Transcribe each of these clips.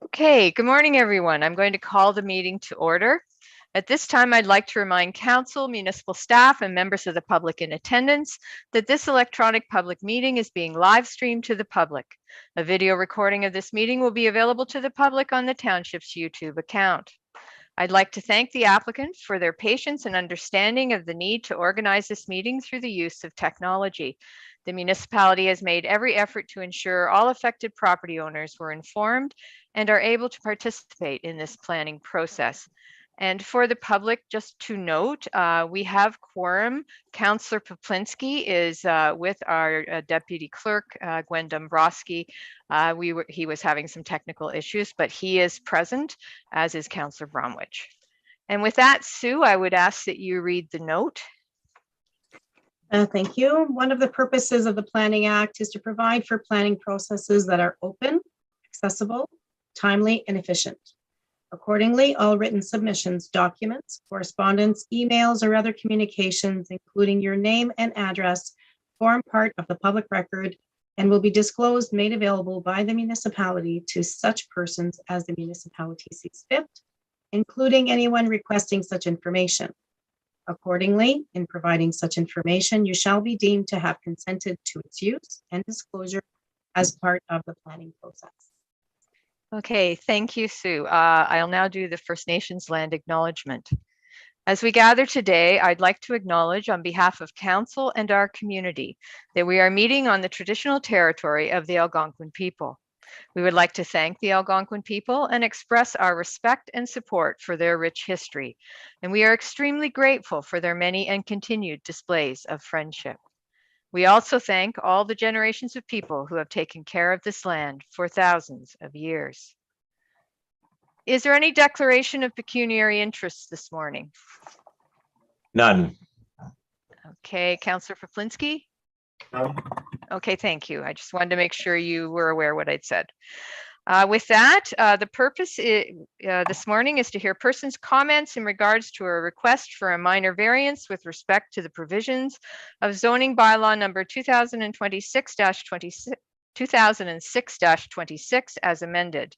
Okay, good morning, everyone. I'm going to call the meeting to order. At this time, I'd like to remind council, municipal staff, and members of the public in attendance that this electronic public meeting is being live streamed to the public. A video recording of this meeting will be available to the public on the township's YouTube account. I'd like to thank the applicant for their patience and understanding of the need to organize this meeting through the use of technology. The municipality has made every effort to ensure all affected property owners were informed and are able to participate in this planning process. And for the public, just to note, we have quorum. Councillor Poplinski is with our deputy clerk, Gwen Dombrowski. He was having some technical issues, but he is present, as is Councillor Bromwich. And with that, Sue, I would ask that you read the note. Thank you. One of the purposes of the Planning Act is to provide for planning processes that are open, accessible, timely, and efficient. Accordingly, all written submissions, documents, correspondence, emails, or other communications, including your name and address, form part of the public record and will be disclosed, made available by the municipality to such persons as the municipality sees fit, including anyone requesting such information. Accordingly, in providing such information, you shall be deemed to have consented to its use and disclosure as part of the planning process. Okay, thank you, Sue. I'll now do the First Nations land acknowledgement. As we gather today, I'd like to acknowledge on behalf of Council and our community that we are meeting on the traditional territory of the Algonquin people. We would like to thank the Algonquin people and express our respect and support for their rich history. And we are extremely grateful for their many and continued displays of friendship. We also thank all the generations of people who have taken care of this land for thousands of years. Is there any declaration of pecuniary interests this morning? None. Okay, Councillor Poplinski? No. Okay, thank you. I just wanted to make sure you were aware what I'd said. With that, the purpose this morning is to hear persons' comments in regards to a request for a minor variance with respect to the provisions of zoning bylaw number 2006-26 as amended.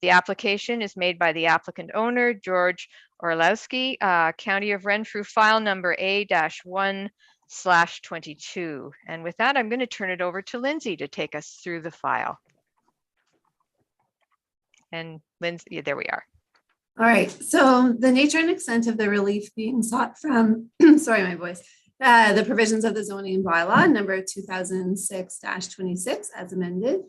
The application is made by the applicant owner, George Orlowski, County of Renfrew, file number A-1/22. And with that, I'm going to turn it over to Lindsay to take us through the file. And Lindsay, there we are. All right, so the nature and extent of the relief being sought from, sorry, my voice, the provisions of the zoning bylaw number 2006-26 as amended,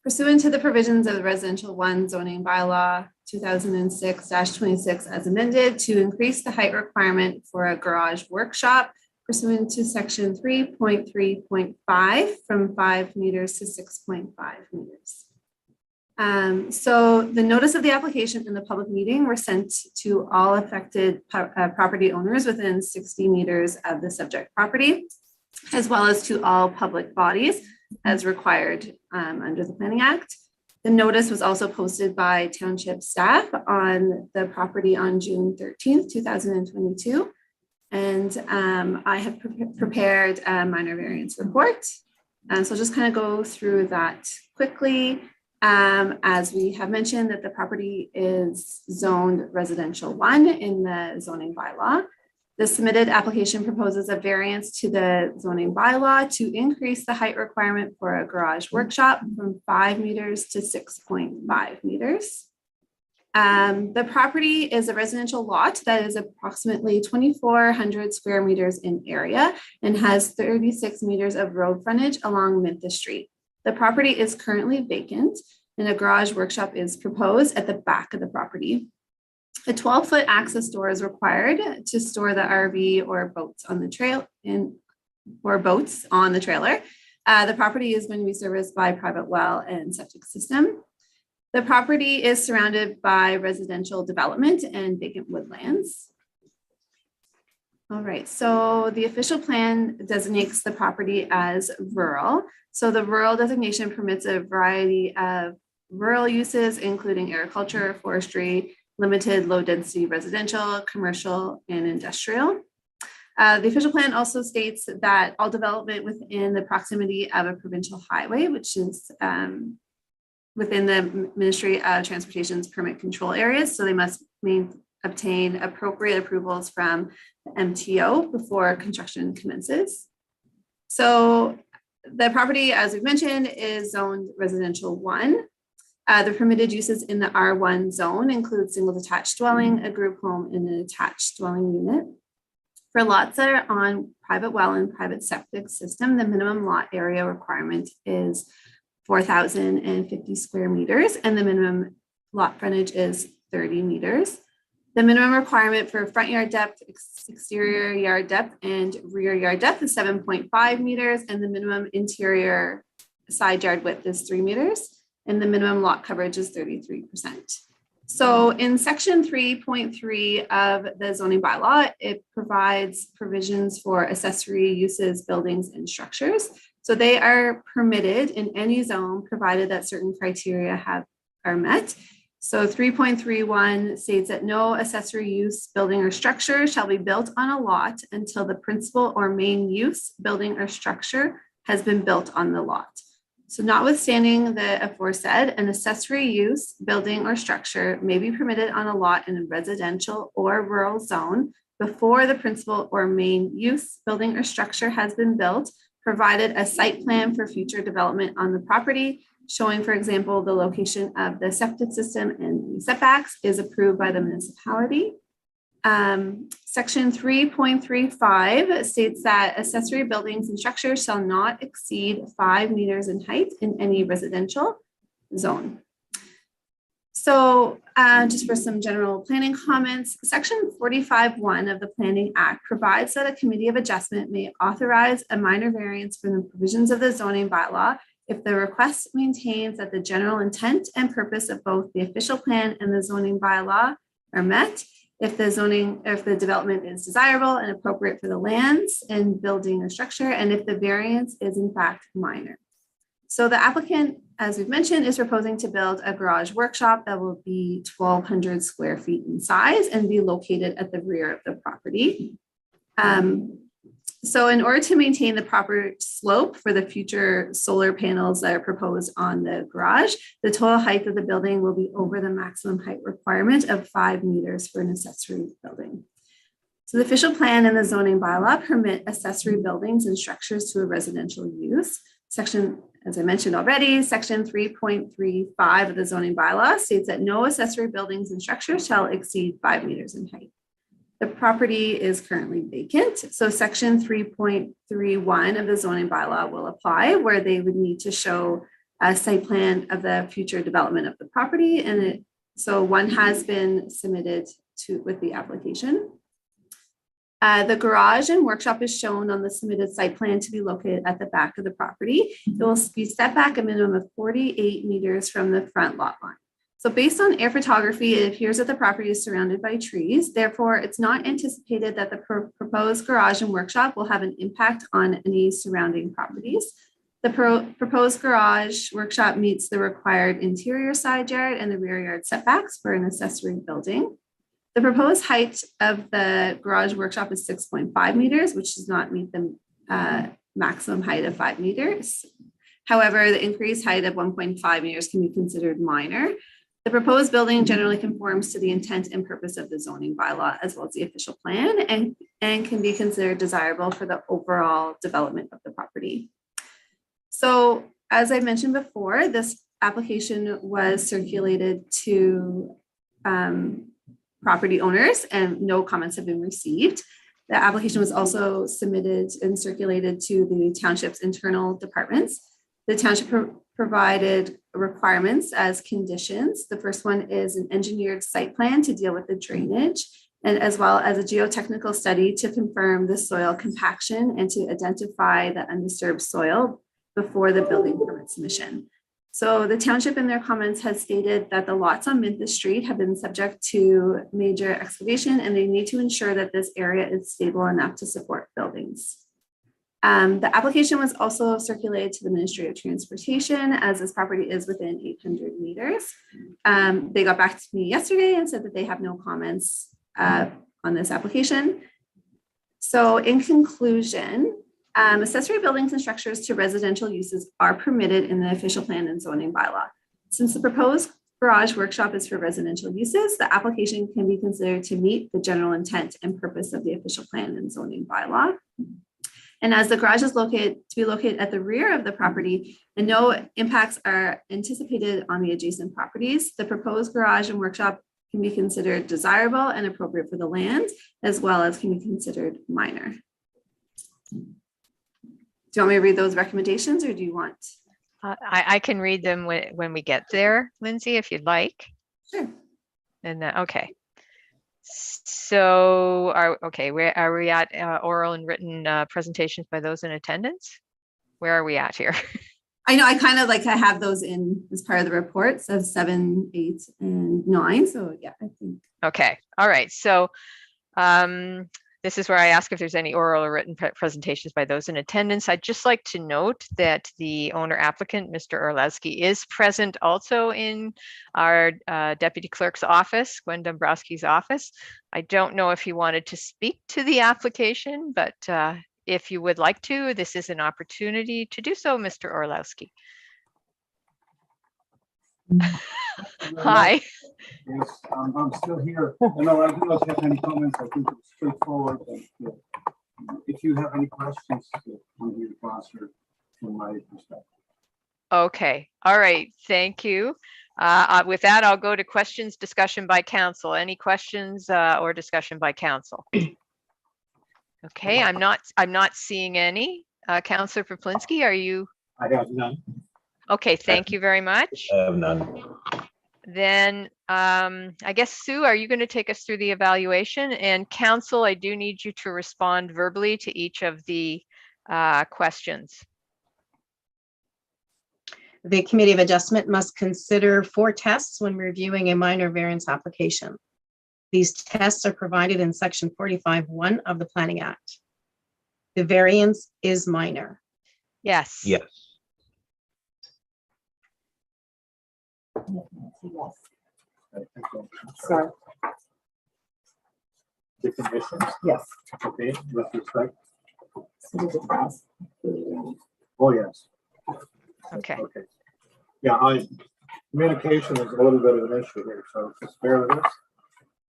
pursuant to the provisions of the residential 1 zoning bylaw 2006-26 as amended to increase the height requirement for a garage workshop pursuant to section 3.3.5 from 5 meters to 6.5 meters. So the notice of the application and the public meeting were sent to all affected property owners within 60 meters of the subject property, as well as to all public bodies as required under the Planning Act. The notice was also posted by township staff on the property on June 13th, 2022. And I have prepared a minor variance report. So I'll just kind of go through that quickly. As we have mentioned that the property is zoned residential 1 in the zoning bylaw. The submitted application proposes a variance to the zoning bylaw to increase the height requirement for a garage workshop from 5 meters to 6.5 meters. The property is a residential lot that is approximately 2,400 square meters in area and has 36 meters of road frontage along Mintha Street. The property is currently vacant and a garage workshop is proposed at the back of the property. A 12-foot access door is required to store the RV or boats on the trailer. The property is going to be serviced by private well and septic system. The property is surrounded by residential development and vacant woodlands. All right, so the official plan designates the property as rural. So the rural designation permits a variety of rural uses, including agriculture, forestry, limited low density residential, commercial, and industrial. The official plan also states that all development within the proximity of a provincial highway, which is within the Ministry of Transportation's permit control areas. So they must obtain appropriate approvals from the MTO before construction commences. So the property, as we've mentioned, is zoned residential 1. The permitted uses in the R1 zone include single detached dwelling, a group home, and an attached dwelling unit. For lots that are on private well and private septic system, the minimum lot area requirement is 4,050 square meters, and the minimum lot frontage is 30 meters. The minimum requirement for front yard depth, exterior yard depth, and rear yard depth is 7.5 meters, and the minimum interior side yard width is 3 meters, and the minimum lot coverage is 33%. So in section 3.3 of the zoning bylaw, it provides provisions for accessory uses, buildings, and structures. So they are permitted in any zone, provided that certain criteria are met. So 3.31 states that no accessory use, building, or structure shall be built on a lot until the principal or main use, building, or structure has been built on the lot. So notwithstanding the aforesaid, an accessory use, building, or structure may be permitted on a lot in a residential or rural zone before the principal or main use, building, or structure has been built, provided a site plan for future development on the property, showing, for example, the location of the septic system and setbacks is approved by the municipality. Section 3.35 states that accessory buildings and structures shall not exceed 5 meters in height in any residential zone. So just for some general planning comments, section 45.1 of the Planning Act provides that a committee of adjustment may authorize a minor variance from the provisions of the zoning bylaw if the request maintains that the general intent and purpose of both the official plan and the zoning bylaw are met, if the development is desirable and appropriate for the lands and building or structure, and if the variance is in fact minor. So the applicant, as we've mentioned, is proposing to build a garage workshop that will be 1,200 square feet in size and be located at the rear of the property. So in order to maintain the proper slope for the future solar panels that are proposed on the garage, the total height of the building will be over the maximum height requirement of 5 meters for an accessory building. So the official plan and the zoning bylaw permit accessory buildings and structures to a residential use. Section, as I mentioned already, section 3.35 of the zoning bylaw states that no accessory buildings and structures shall exceed 5 meters in height. The property is currently vacant, so section 3.31 of the zoning bylaw will apply, where they would need to show a site plan of the future development of the property, and so one has been submitted with the application. The garage and workshop is shown on the submitted site plan to be located at the back of the property. It will be set back a minimum of 48 meters from the front lot line. So based on air photography, it appears that the property is surrounded by trees. Therefore, it's not anticipated that the proposed garage and workshop will have an impact on any surrounding properties. The proposed garage workshop meets the required interior side yard and the rear yard setbacks for an accessory building. The proposed height of the garage workshop is 6.5 meters, which does not meet the maximum height of 5 meters. However, the increased height of 1.5 meters can be considered minor. The proposed building generally conforms to the intent and purpose of the zoning bylaw as well as the official plan and can be considered desirable for the overall development of the property. So as I mentioned before, this application was circulated to property owners and no comments have been received. The application was also submitted and circulated to the township's internal departments. The township provided requirements as conditions. The first one is an engineered site plan to deal with the drainage, and as well as a geotechnical study to confirm the soil compaction and to identify the undisturbed soil before the building permit submission. So the township in their comments has stated that the lots on Memphis Street have been subject to major excavation and they need to ensure that this area is stable enough to support buildings. The application was also circulated to the Ministry of Transportation as this property is within 800 meters. They got back to me yesterday and said that they have no comments on this application. So in conclusion, accessory buildings and structures to residential uses are permitted in the official plan and zoning bylaw. Since the proposed garage workshop is for residential uses, the application can be considered to meet the general intent and purpose of the official plan and zoning bylaw. And as the garage is to be located at the rear of the property and no impacts are anticipated on the adjacent properties, the proposed garage and workshop can be considered desirable and appropriate for the land, as well as can be considered minor. Do you want me to read those recommendations, or do you want? I can read them when we get there, Lindsay, if you'd like. Sure. And okay. So where are we at? Oral and written presentations by those in attendance? Where are we at here? I know I kind of like to have those in as part of the reports of 7, 8, and 9. So yeah, I think. Okay. All right. So this is where I ask if there's any oral or written presentations by those in attendance. I'd just like to note that the owner applicant, Mr. Orlowski, is present also in our deputy clerk's office, Gwen Dombrowski's office. I don't know if he wanted to speak to the application, but if you would like to, this is an opportunity to do so, Mr. Orlowski. Hi. Yes, I'm still here. No, I do not have any comments. I think it's straightforward. And, if you have any questions, I'm here to answer from my perspective. Okay. All right. Thank you. With that, I'll go to questions, discussion by council. Any questions or discussion by council? Okay. I'm not seeing any. Councillor Poplinski, are you? I have none. Okay. Thank you very much. I have none. Then I guess, Sue, are you going to take us through the evaluation? And council, I do need you to respond verbally to each of the questions. The Committee of Adjustment must consider 4 tests when reviewing a minor variance application. These tests are provided in section 45(1) of the Planning Act. The variance is minor. Yes. Yes. Sorry. The conditions? Yes. Okay, with respect. Oh, yes. Okay. Okay. Yeah, communication is a little bit of an issue here, so just bear with us.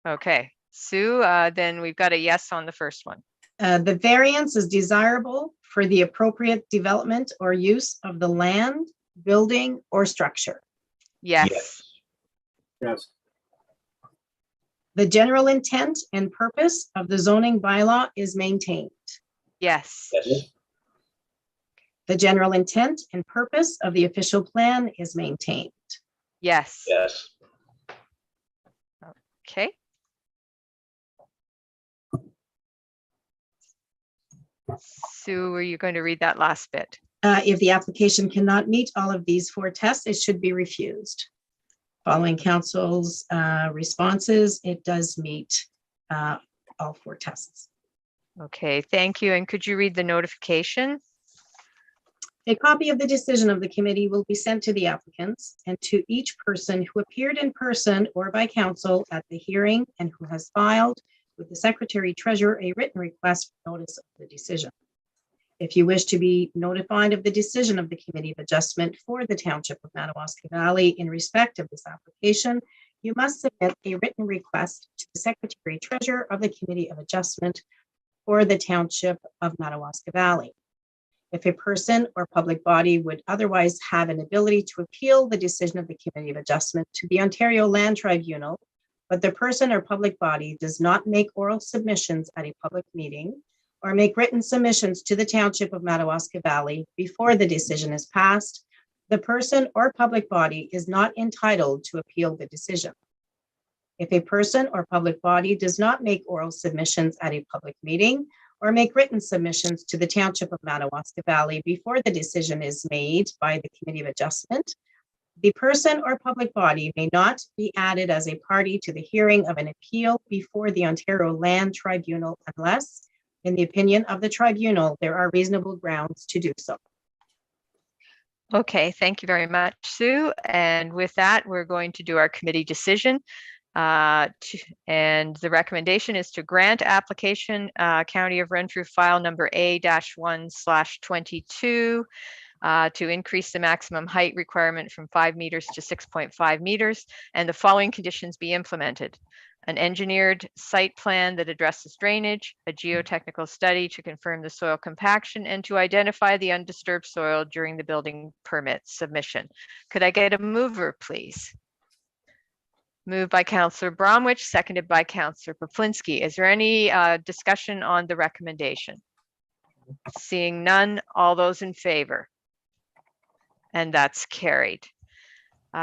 Okay. Sue, then we've got a yes on the first one. The variance is desirable for the appropriate development or use of the land, building, or structure. Yes. Yes. The general intent and purpose of the zoning bylaw is maintained. Yes. Yes. The general intent and purpose of the official plan is maintained. Yes. Yes. Okay. Sue, are you going to read that last bit? If the application cannot meet all of these 4 tests, it should be refused. Following council's responses, it does meet all 4 tests. Okay, thank you. And could you read the notification? A copy of the decision of the committee will be sent to the applicants and to each person who appeared in person or by council at the hearing and who has filed with the Secretary Treasurer a written request for notice of the decision. If you wish to be notified of the decision of the Committee of Adjustment for the Township of Madawaska Valley in respect of this application, you must submit a written request to the Secretary Treasurer of the Committee of Adjustment for the Township of Madawaska Valley. If a person or public body would otherwise have an ability to appeal the decision of the Committee of Adjustment to the Ontario Land Tribunal, but the person or public body does not make oral submissions at a public meeting or make written submissions to the Township of Madawaska Valley before the decision is passed, the person or public body is not entitled to appeal the decision. If a person or public body does not make oral submissions at a public meeting or make written submissions to the Township of Madawaska Valley before the decision is made by the Committee of Adjustment, the person or public body may not be added as a party to the hearing of an appeal before the Ontario Land Tribunal unless, in the opinion of the tribunal, there are reasonable grounds to do so. Okay, thank you very much, Sue. And with that, we're going to do our committee decision. And the recommendation is to grant application County of Renfrew file number A-1/22 to increase the maximum height requirement from 5 meters to 6.5 meters, and the following conditions be implemented. An engineered site plan that addresses drainage, a geotechnical study to confirm the soil compaction, and to identify the undisturbed soil during the building permit submission. Could I get a mover, please? Moved by Councillor Bromwich, seconded by Councillor Poplinski. Is there any discussion on the recommendation? Seeing none, all those in favor? And that's carried.